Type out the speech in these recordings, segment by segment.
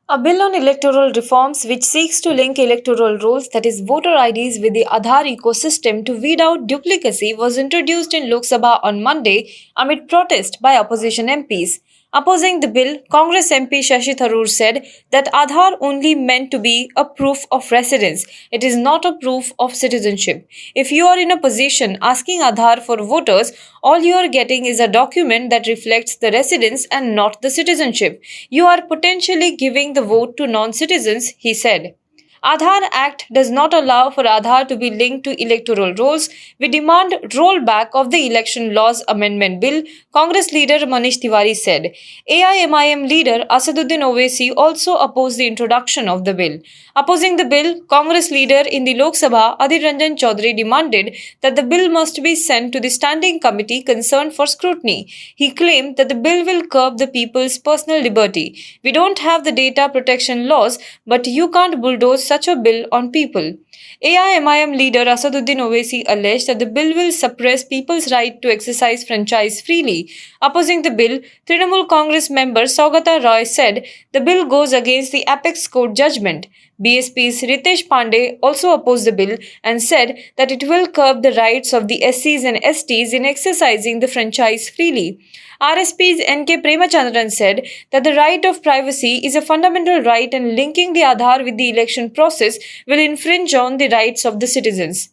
A bill on electoral reforms which seeks to link electoral rolls, that is, voter IDs, with the Aadhaar ecosystem to weed out duplicacy was introduced in Lok Sabha on Monday amid protest by opposition MPs. Opposing the bill, Congress MP Shashi Tharoor said that Aadhaar only meant to be a proof of residence. It is not a proof of citizenship. If you are in a position asking Aadhaar for voters, all you are getting is a document that reflects the residence and not the citizenship. You are potentially giving the vote to non-citizens, he said. Aadhaar Act does not allow for Aadhaar to be linked to electoral rolls. We demand rollback of the Election Laws Amendment Bill, Congress leader Manish Tiwari said. AIMIM leader Asaduddin Owaisi also opposed the introduction of the bill. Opposing the bill, Congress leader in the Lok Sabha Adhir Ranjan Chaudhary demanded that the bill must be sent to the standing committee concerned for scrutiny. He claimed that the bill will curb the people's personal liberty. We don't have the data protection laws, but you can't bulldoze such a bill on people. AIMIM leader Asaduddin Owaisi alleged that the bill will suppress people's right to exercise franchise freely. Opposing the bill, Trinamool Congress member Saugata Roy said the bill goes against the Apex Court judgment. BSP's Ritesh Pandey also opposed the bill and said that it will curb the rights of the SCs and STs in exercising the franchise freely. RSP's N.K. Premachandran said that the right of privacy is a fundamental right and linking the Aadhaar with the election process will infringe on the rights of the citizens.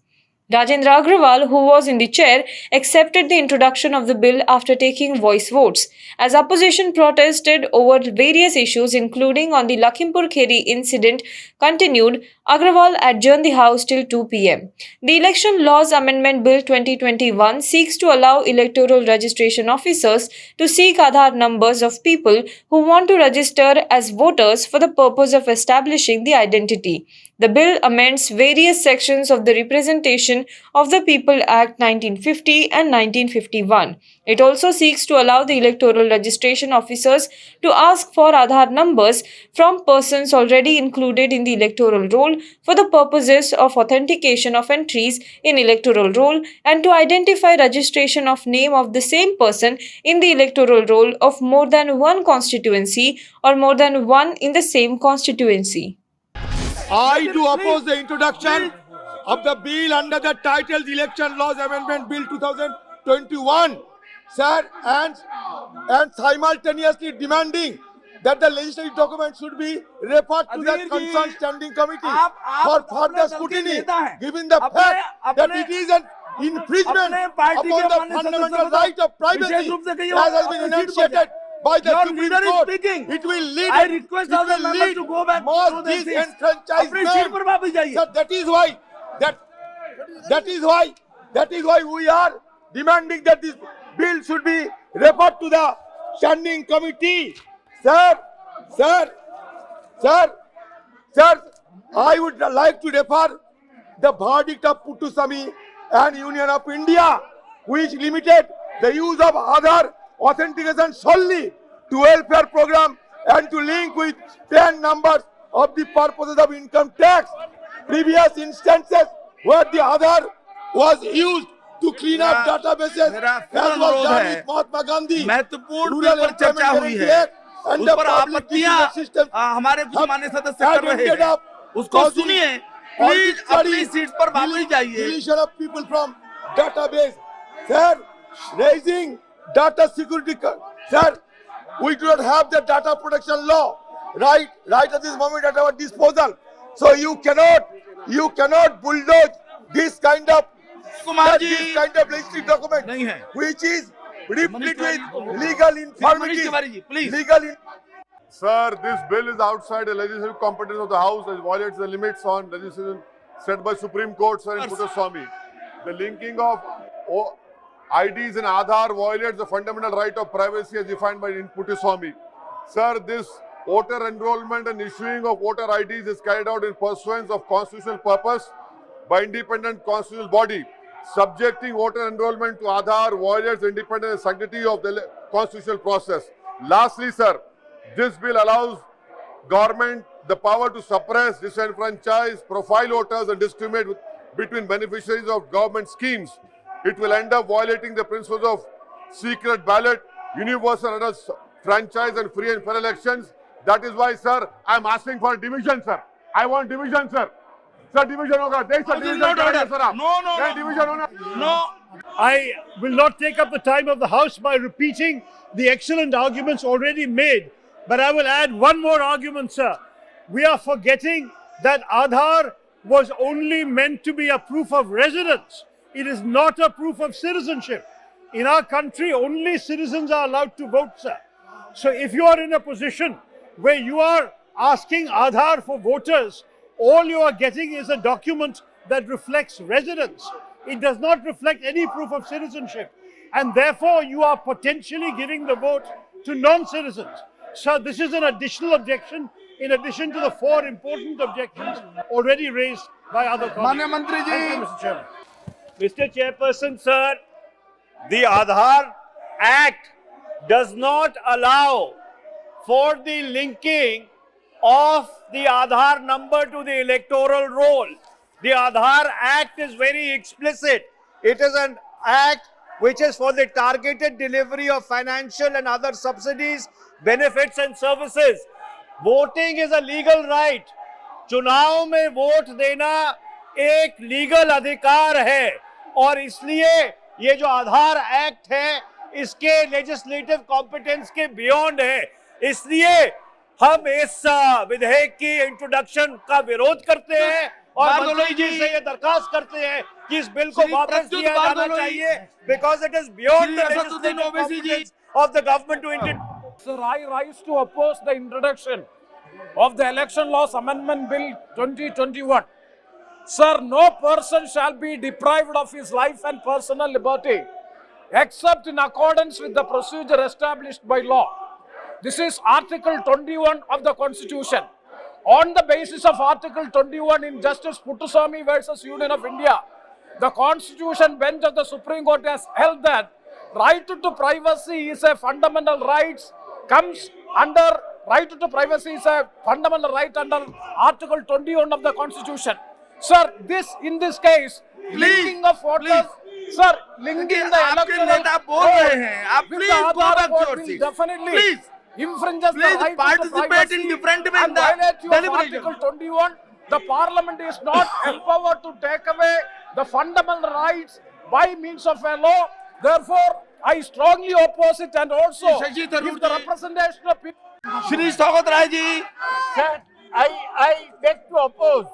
Rajendra Agrawal, who was in the chair, accepted the introduction of the bill after taking voice votes. As opposition protested over various issues, including on the Lakhimpur Kheri incident, continued, Agrawal adjourned the House till 2 p.m. The Election Laws Amendment Bill 2021 seeks to allow electoral registration officers to seek Aadhaar numbers of people who want to register as voters for the purpose of establishing the identity. The bill amends various sections of the Representation of the People Act 1950 and 1951. It also seeks to allow the electoral registration officers to ask for Aadhaar numbers from persons already included in the electoral roll for the purposes of authentication of entries in electoral roll and to identify registration of name of the same person in the electoral roll of more than one constituency or more than one in the same constituency. I do oppose the introduction of the bill under the title Election Laws Amendment Bill 2021, sir, and simultaneously demanding that the legislative document should be referred to the concerned standing committee for further scrutiny, given the fact that it is an infringement upon the fundamental right of privacy as has been enunciated by the Supreme Court. It will lead mass disenfranchisement. So that is why we are demanding that this bill should be referred to the standing committee. Sir, I would like to refer the verdict of Puttaswamy and Union of India, which limited the use of Aadhaar authentication solely to welfare program and to link with PAN numbers of the purposes of income tax. Previous instances where the Aadhaar was used to clean up databases, as was done with Mahatma Gandhi, महत्वपूर्ण पर चर्चा हुई है, उस पर आपत्तियां हमारे कुछ माननीय सदस्य कर रहे हैं, उसको सुनिए, प्लीज अपनी सीट पर वापस जाइए. Deletion of people from database, sir, raising data security, sir, we do not have the data protection law right at this moment at our disposal. So you cannot bulldoze this kind of legislative document, which is replete with legal infirmities. Sir, this bill is outside the legislative competence of the House and violates the limits on legislation set by Supreme Court, sir, in Puttaswamy. The linking of IDs and Aadhaar violates the fundamental right of privacy as defined by Puttaswamy. Sir, this voter enrollment and issuing of voter IDs is carried out in pursuance of constitutional purpose by independent constitutional body. Subjecting voter enrollment to Aadhaar violates the independence and sanctity of the constitutional process. Lastly, sir, this bill allows government the power to suppress, disenfranchise, profile voters and discriminate between beneficiaries of government schemes. It will end up violating the principles of secret ballot, universal adult franchise and free and fair elections, That is why, sir, I am asking for division, sir. I want division, sir. Sir, division होगा. देख sir division करेंगे sir आप. No. Division होना. No. I will not take up the time of the House by repeating the excellent arguments already made, but I will add one more argument, sir. We are forgetting that Aadhaar was only meant to be a proof of residence. It is not a proof of citizenship. In our country, only citizens are allowed to vote, sir. So if you are in a position where you are asking Aadhaar for voters, all you are getting is a document that reflects residence. It does not reflect any proof of citizenship. And therefore, you are potentially giving the vote to non-citizens. So this is an additional objection in addition to the 4 important objections already raised by other colleagues. माननीय मंत्री जी. Thank you, Mr. Chairman. Mr. Chairperson, sir, the Aadhaar Act does not allow for the linking of the Aadhaar number to the electoral roll. The Aadhaar Act is very explicit. It is an act which is for the targeted delivery of financial and other subsidies, benefits and services. Voting is a legal right. चुनाव में vote देना एक legal अधिकार है और इसलिए ये जो आधार एक्ट है इसके लेजिस्लेटिव कॉम्पिटेंस के बियॉन्ड है, इसलिए हम इस विधेयक की इंट्रोडक्शन का विरोध करते हैं और मंत्री जी से ये दरखास्त करते हैं कि इस बिल को वापस लिया जाना चाहिए because it is beyond the legislative competence of the government to introduce. Sir, I rise to oppose the introduction of the Election Laws Amendment Bill 2021. Sir, no person shall be deprived of his life and personal liberty except in accordance with the procedure established by law. This is Article 21 of the Constitution. On the basis of Article 21 in Justice Puttaswamy versus Union of India, the Constitution bench of the Supreme Court has held that right to privacy is a fundamental right, comes under right to privacy is a fundamental right under Article 21 of the Constitution. Sir, in this case, linking of voters, sir, linking the electoral with the Aadhaar vote will definitely infringes the right to privacy and violates Article 21. The Parliament is not empowered to take away the fundamental rights by means of a law. Therefore, I strongly oppose it and also give the representation of people. Shri स्वागत Rai ji. Sir, I beg to oppose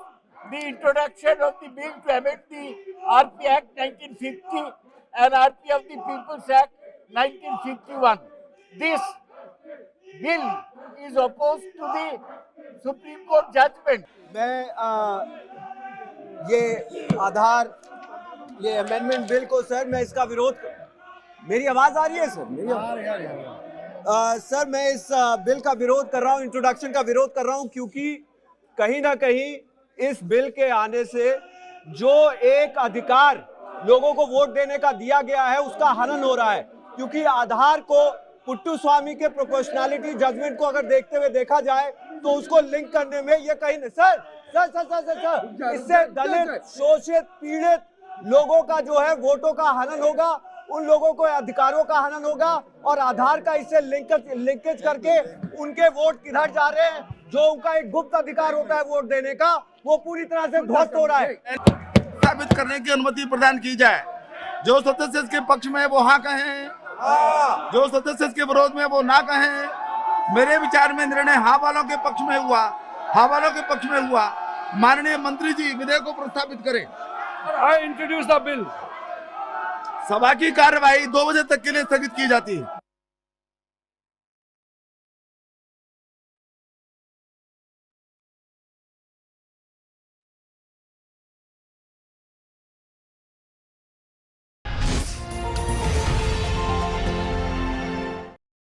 the introduction of the bill to amend the RP Act 1950 and RP of the People's Act 1951. This bill is opposed to the Supreme Court judgment. मैं ये आधार ये amendment bill को sir मैं इसका विरोध मेरी आवाज आ रही है सर सर मैं इस बिल का विरोध कर रहा हूँ, इंट्रोडक्शन का विरोध कर रहा हूँ क्योंकि कहीं ना कहीं इस बिल के आने से जो एक अधिकार लोगों को वोट देने का दिया गया है उसका हनन हो रहा है, क्योंकि आधार को पुट्टुस्वामी के प्रोपोर्शनैलिटी जजमेंट को अगर देखते हुए देखा जाए तो उसको लिंक करने में ये कहीं सर इससे दलित शोषित पीड़ित लोगों का जो है वोटों का हनन होगा, उन लोगों को अधिकारों का हनन होगा और आधार का इससे लिंकेज करके उनके वोट किधर जा रहे हैं, जो उनका एक गुप्त अधिकार होता है वोट देने का, वो पूरी तरह से ध्वस्त हो रहा है. साबित करने की अनुमति प्रदान की जाए. जो सदस्य इसके पक्ष में वो हाँ कहें, जो सदस्य इसके विरोध में वो ना कहें. मेरे विचार में निर्णय हाँ वालों के पक्ष में हुआ, हाँ वालों के पक्ष में हुआ. माननीय मंत्री जी विधेयक को प्रस्तावित करें. I introduce the bill. सभा की कार्यवाही 2 बजे तक के लिए स्थगित की जाती है.